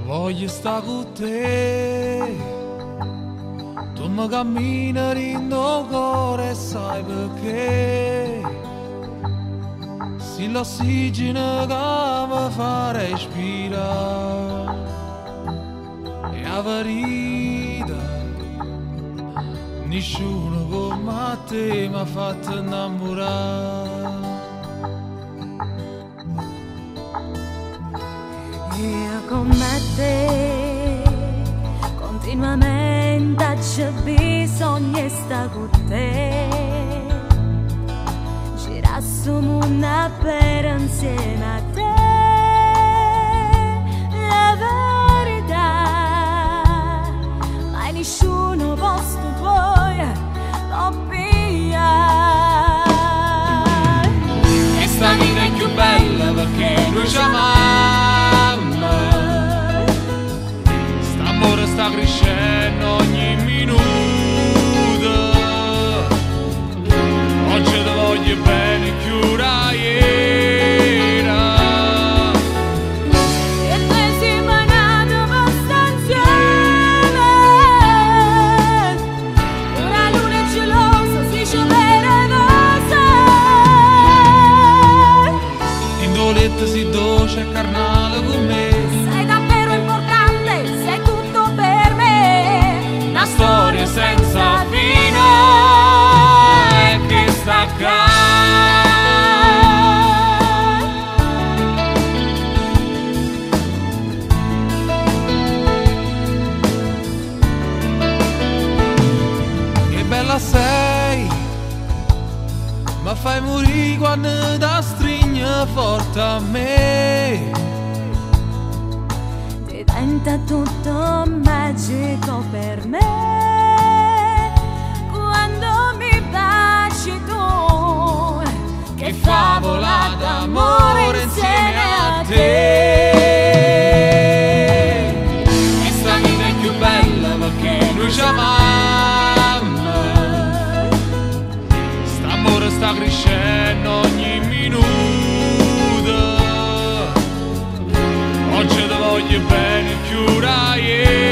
Voglio stare con te, tu mi cammini in tuo cuore, sai perché? Se l'ossigeno che mi fa respirare è la verità, nessuno come te mi ha fatto innamorare. Io come te continuamente c'è bisogno di stare con te, girare su mondo per insieme a te. La verità, mai nessuno posto tuo lo pigliare. E sta vita è più bella perché noi ci amiamo. St'amore sta crescendo ogni minuto. Oggi ti voglio bene più da ieri. E noi siamo nati per stare insieme. Una luna è gelosa, si dice vere cose. In tuo letto si dolce e carnale con me. Sei davvero importante, sei tutto per me. Una storia senza fine che sta accanto. Che bella sei, ma fai morire quando da stringe forte a me. Diventa tutto magico per me quando mi baci tu, Che favola d'amore insieme a te. E sta vita è più bella perché noi ci amiamo. St'amore sta crescendo ogni minuto. Oggi ti voglio bene più da ieri.